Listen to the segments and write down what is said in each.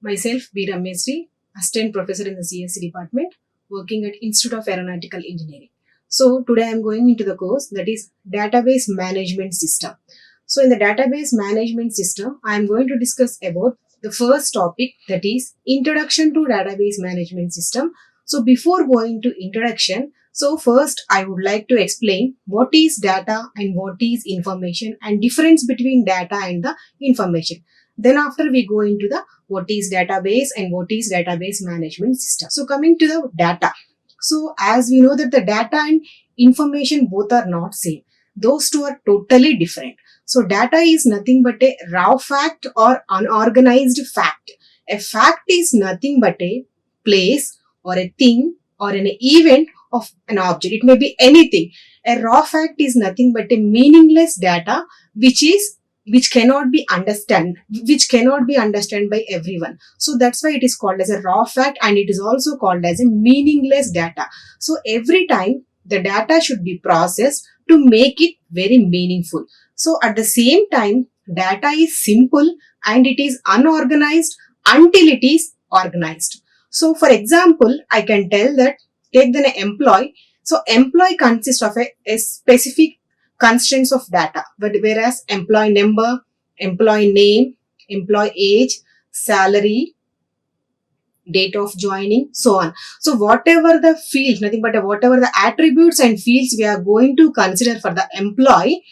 Myself, B. Ramesri, Assistant Professor in the CSC Department, working at Institute of Aeronautical Engineering. So today I am going into the course that is Database Management System. So in the Database Management System, I am going to discuss about the first topic, that is Introduction to Database Management System. So before going to introduction, so first I would like to explain what is data and what is information and difference between data and the information. Then after we go into the what is database and what is database management system. So coming to the data. So as we know that the data and information both are not same. Those two are totally different. So data is nothing but a raw fact or unorganized fact. A fact is nothing but a place or a thing or an event of an object. It may be anything. A raw fact is nothing but a meaningless data which cannot be understood by everyone. So that's why it is called as a raw fact, and it is also called as a meaningless data. So every time the data should be processed to make it very meaningful. So at the same time, data is simple and it is unorganized until it is organized. So for example, I can tell that take the employee. So employee consists of a specific constraints of data, but whereas employee number, employee name, employee age, salary, date of joining, so on. So whatever the field, nothing but whatever the attributes and fields we are going to consider for the employee,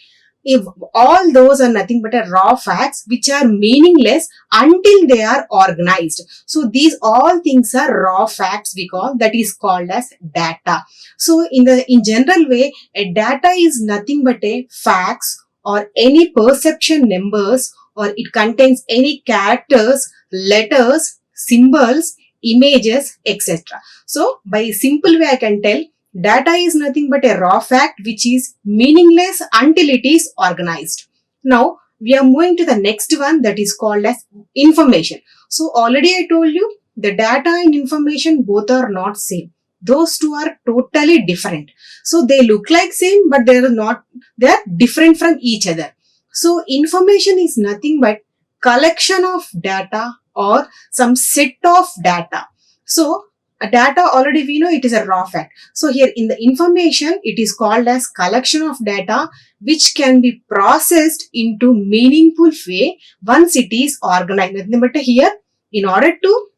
if all those are nothing but a raw facts which are meaningless until they are organized. So these all things are raw facts we call, that is called as data. So in general way, a data is nothing but a facts or any perception numbers, or it contains any characters, letters, symbols, images, etc. So by simple way I can tell data is nothing but a raw fact which is meaningless until it is organized. Now we are moving to the next one, that is called as information. So already I told you the data and information both are not same. Those two are totally different. So they look like same but they are not, they are different from each other. So information is nothing but collection of data or some set of data. So a data already we know it is a raw fact. So here in the information it is called as collection of data which can be processed into meaningful way once it is organized. Nothing but here in order to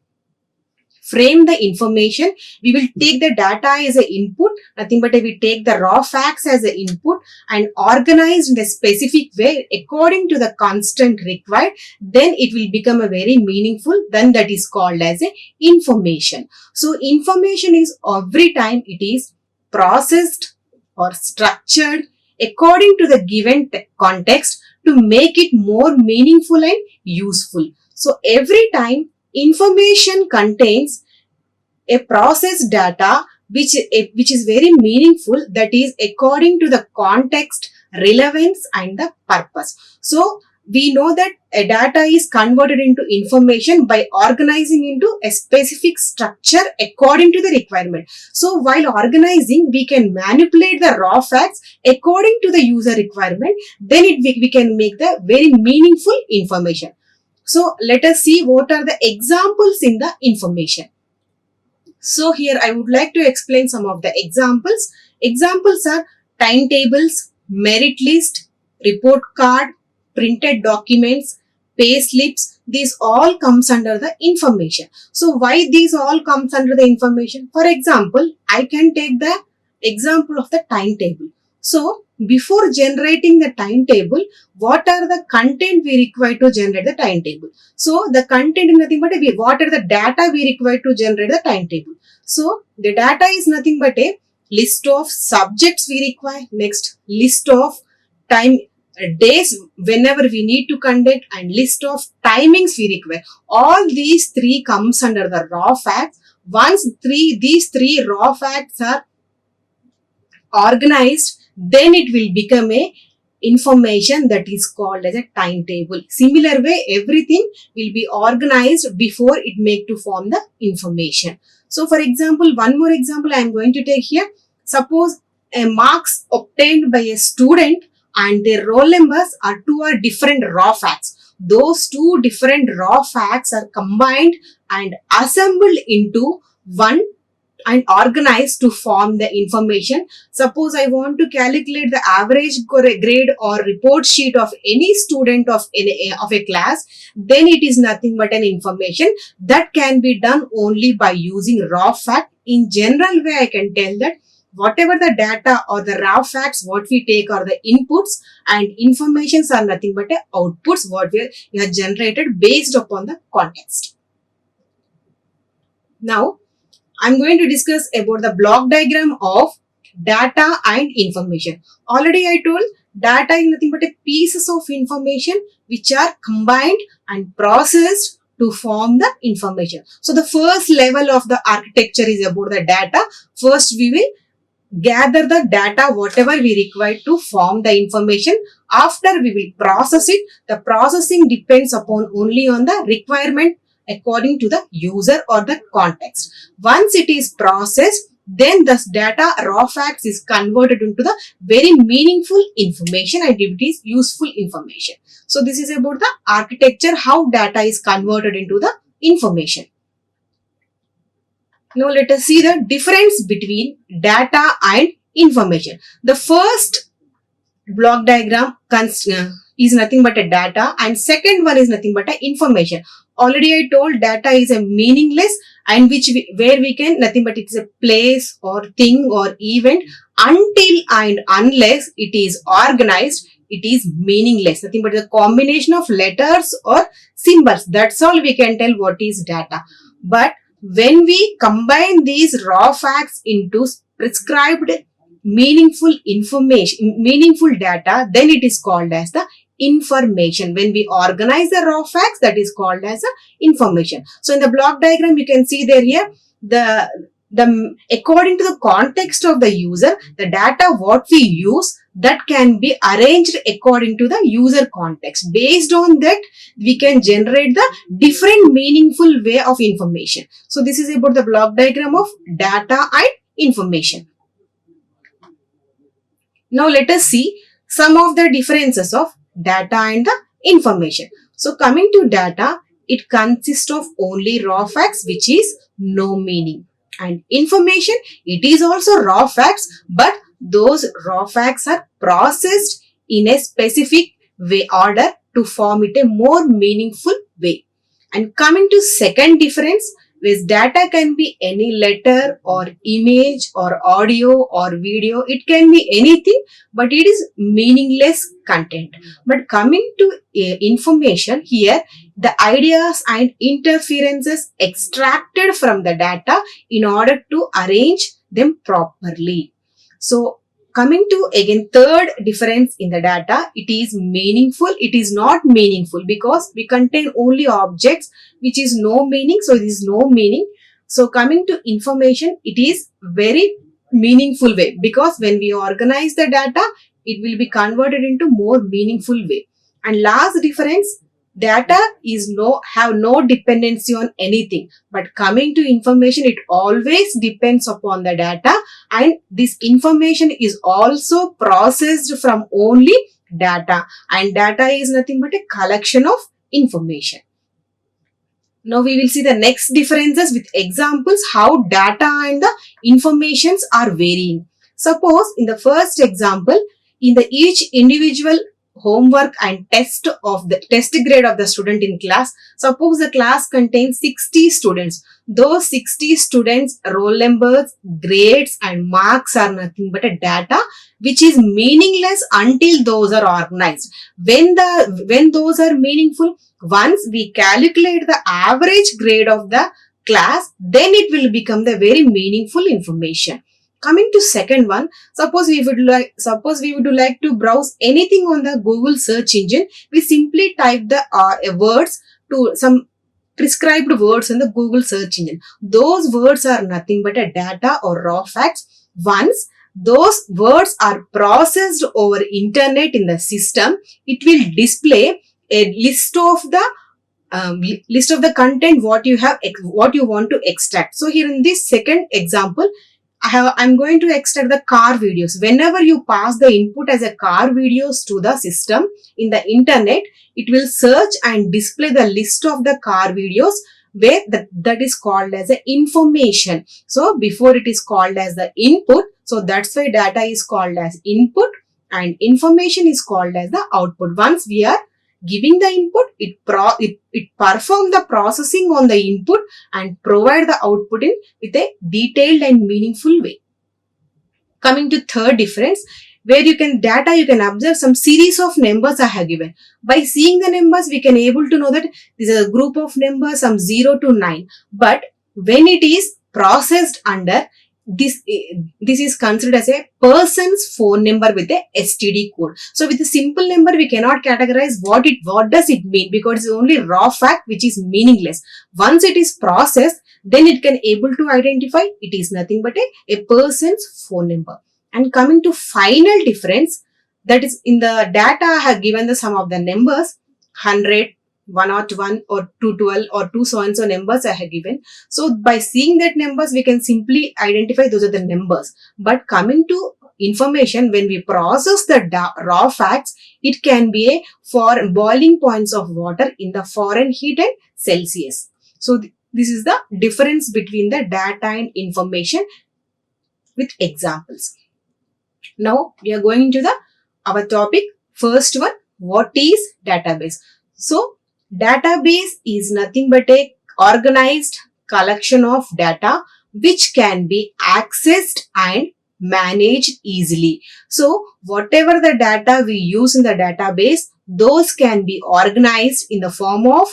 frame the information, we will take the data as an input, nothing but we take the raw facts as an input and organize in a specific way according to the constant required, then it will become a very meaningful, then that is called as a information. So information is every time it is processed or structured according to the given context to make it more meaningful and useful. So every time information contains a processed data which is very meaningful, that is according to the context, relevance and the purpose. So we know that a data is converted into information by organizing into a specific structure according to the requirement. So while organizing, we can manipulate the raw facts according to the user requirement, then we can make the very meaningful information. So let us see what are the examples in the information. So here I would like to explain some of the examples. Examples are timetables, merit list, report card, printed documents, pay slips. These all comes under the information. So why these all comes under the information? For example, I can take the example of the timetable. So before generating the timetable, what are the content we require to generate the timetable? So the content is nothing but what are the data we require to generate the timetable? So the data is nothing but a list of subjects we require, next list of time days whenever we need to conduct, and list of timings we require. All these three comes under the raw facts. Once these three raw facts are organized, then it will become a information that is called as a timetable. Similar way, everything will be organized before it make to form the information. So for example, one more example I am going to take here. Suppose a marks obtained by a student and their roll numbers are two different raw facts. those two different raw facts are combined and assembled into one and organized to form the information. Suppose I want to calculate the average grade or report sheet of any student of a class, then it is nothing but an information that can be done only by using raw fact. In general way, I can tell that whatever the data or the raw facts what we take are the inputs, and informations are nothing but the outputs what we have generated based upon the context. Now I'm going to discuss about the block diagram of data and information. Already I told data is nothing but a pieces of information which are combined and processed to form the information. So the first level of the architecture is about the data. First we will gather the data whatever we require to form the information. After we will process it. The processing depends upon only on the requirement according to the user or the context. Once it is processed, then the data raw facts is converted into the very meaningful information and it is useful information. So this is about the architecture, how data is converted into the information. Now let us see the difference between data and information. The first block diagram is nothing but a data and second one is nothing but a information. Already I told data is a meaningless and where we can nothing but it is a place or thing or event. Until and unless it is organized, it is meaningless. Nothing but the combination of letters or symbols. That's all we can tell what is data. But when we combine these raw facts into prescribed meaningful information, meaningful data, then it is called as the information. When we organize the raw facts, that is called as a information. So in the block diagram, you can see there here, the according to the context of the user, the data what we use, that can be arranged according to the user context. Based on that, we can generate the different meaningful way of information. So this is about the block diagram of data and information. Now let us see some of the differences of data and the information. So coming to data, it consists of only raw facts which is no meaning. And information, it is also raw facts, but those raw facts are processed in a specific way order to form it a more meaningful way. And coming to second difference, with data can be any letter or image or audio or video. It can be anything, but it is meaningless content. But coming to information, here the ideas and interferences extracted from the data in order to arrange them properly. So coming to again third difference in the data, it is meaningful. It is not meaningful because we contain only objects which is no meaning. So it is no meaning. So coming to information, it is very meaningful way because when we organize the data, it will be converted into more meaningful way. And last difference, data is have no dependency on anything, but coming to information, it always depends upon the data, and this information is also processed from only data, and data is nothing but a collection of information. Now we will see the next differences with examples how data and the informations are varying. Suppose in the first example, in the each individual homework and test grade of the student in class. Suppose the class contains 60 students. Those 60 students roll numbers, grades and marks are nothing but a data which is meaningless until those are organized. When those are meaningful, once we calculate the average grade of the class, then it will become the very meaningful information. Coming to second one, suppose we would like to browse anything on the Google search engine. We simply type the words to some prescribed words in the Google search engine. Those words are nothing but a data or raw facts. Once those words are processed over internet in the system, it will display a list of the content what you want to extract. So here in this second example, I'm going to extract the car videos. Whenever you pass the input as a car videos to the system in the internet, it will search and display the list of the car videos where that is called as a information. So before it is called as the input. So that's why data is called as input and information is called as the output. Once we are giving the input, it perform the processing on the input and provide the output in with a detailed and meaningful way. Coming to third difference, where you can observe some series of numbers I have given. By seeing the numbers, we can able to know that this is a group of numbers, some 0 to 9. But when it is processed under this, this is considered as a person's phone number with a STD code. So with a simple number, we cannot categorize what does it mean, because it's only raw fact which is meaningless. Once it is processed, then it can able to identify it is nothing but a person's phone number. And coming to final difference, that is in the data I have given the sum of the numbers 100, 101 or 212 or 2 so and so numbers I have given. So by seeing that numbers, we can simply identify those are the numbers. But coming to information, when we process the raw facts, it can be a for boiling points of water in the Fahrenheit and Celsius. So this is the difference between the data and information with examples. Now we are going to our topic. First one, what is database? So database is nothing but a organized collection of data which can be accessed and managed easily. So whatever the data we use in the database, those can be organized in the form of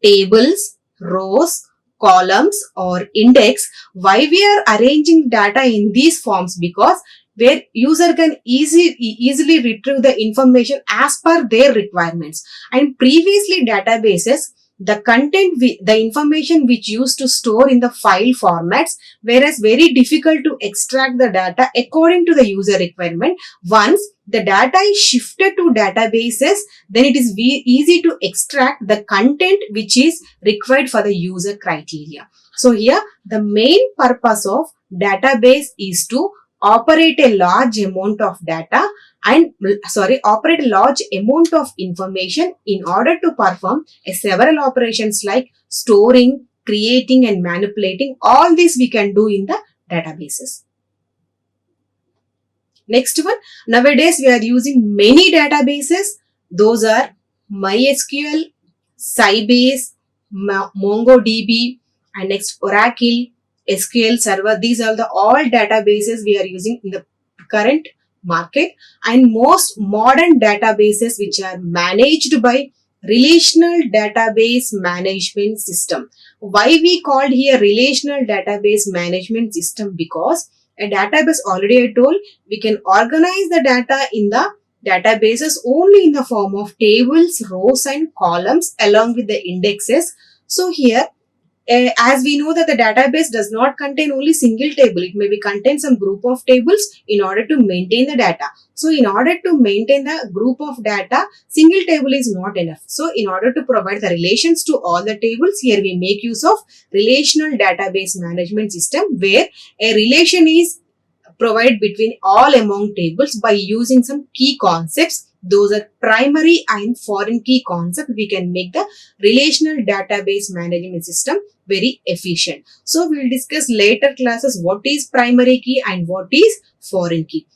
tables, rows, columns or index. Why we are arranging data in these forms? Because where user can easily retrieve the information as per their requirements. And previously databases, the content, the information which used to store in the file formats, whereas very difficult to extract the data according to the user requirement. Once the data is shifted to databases, then it is easy to extract the content which is required for the user criteria. So here the main purpose of database is to operate a large amount of data and operate a large amount of information in order to perform several operations like storing, creating and manipulating. All this we can do in the databases. Next one, nowadays we are using many databases. Those are MySQL, Sybase, MongoDB and next Oracle, SQL Server. These are the all databases we are using in the current market, and most modern databases which are managed by relational database management system. Why we called here relational database management system? Because a database, already I told, we can organize the data in the databases only in the form of tables, rows and columns along with the indexes. So here, as we know that the database does not contain only single table, it may be contain some group of tables in order to maintain the data. So in order to maintain the group of data, single table is not enough. So in order to provide the relations to all the tables, here we make use of relational database management system, where a relation is provided between all among tables by using some key concepts. Those are primary and foreign key concept. We can make the relational database management system very efficient. So we will discuss later classes what is primary key and what is foreign key.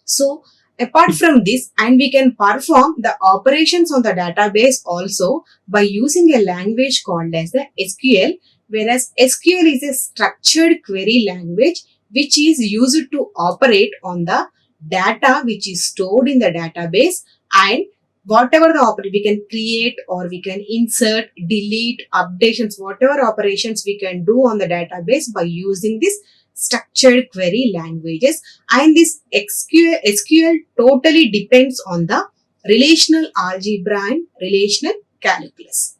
So apart from this, and we can perform the operations on the database also by using a language called as the SQL, whereas SQL is a structured query language which is used to operate on the data which is stored in the database, and whatever the operation we can create or we can insert, delete, updations, whatever operations we can do on the database by using this structured query languages. And this SQL totally depends on the relational algebra and relational calculus.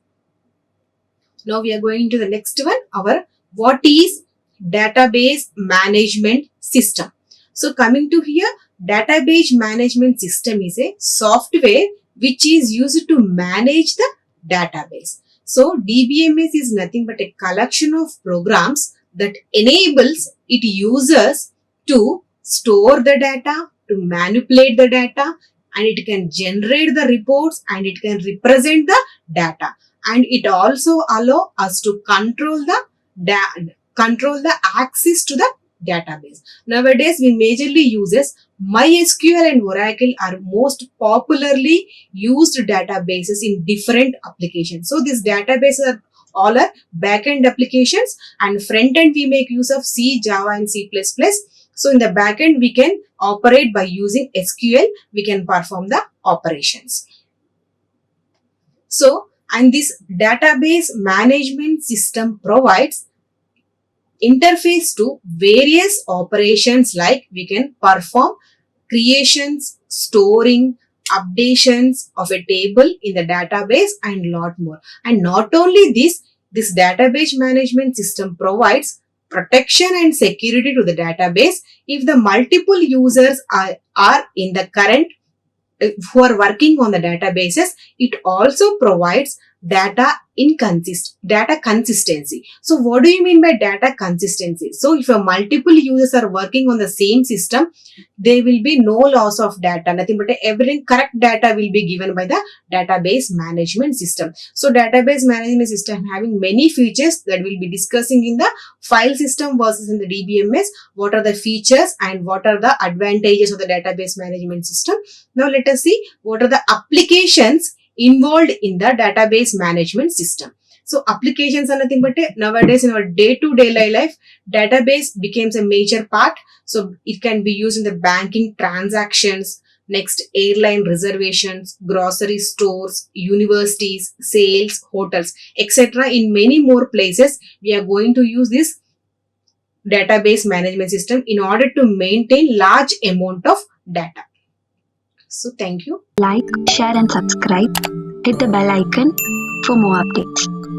Now we are going to the next one, our what is database management system. So coming to here, database management system is a software which is used to manage the database. So DBMS is nothing but a collection of programs that enables it users to store the data, to manipulate the data, and it can generate the reports and it can represent the data, and it also allow us to control the access to the database. Nowadays we majorly uses MySQL and Oracle are most popularly used databases in different applications. So these databases are all are backend applications, and front end we make use of C, Java and C++. So in the backend we can operate by using SQL, we can perform the operations. So, and this database management system provides interface to various operations, like we can perform creations, storing, updations of a table in the database and lot more. And not only this database management system provides protection and security to the database. If the multiple users are in the current who are working on the databases, it also provides data consistency. So what do you mean by data consistency? So if a multiple users are working on the same system, there will be no loss of data, nothing but every correct data will be given by the database management system. So database management system having many features that we'll be discussing in the file system versus in the DBMS. What are the features and what are the advantages of the database management system? Now let us see what are the applications involved in the database management system. So applications are nothing but nowadays in our day-to-day life, database becomes a major part. So it can be used in the banking transactions, next airline reservations, grocery stores, universities, sales, hotels, etc. In many more places, we are going to use this database management system in order to maintain large amount of data. So thank you. Like, share and subscribe. Hit the bell icon for more updates.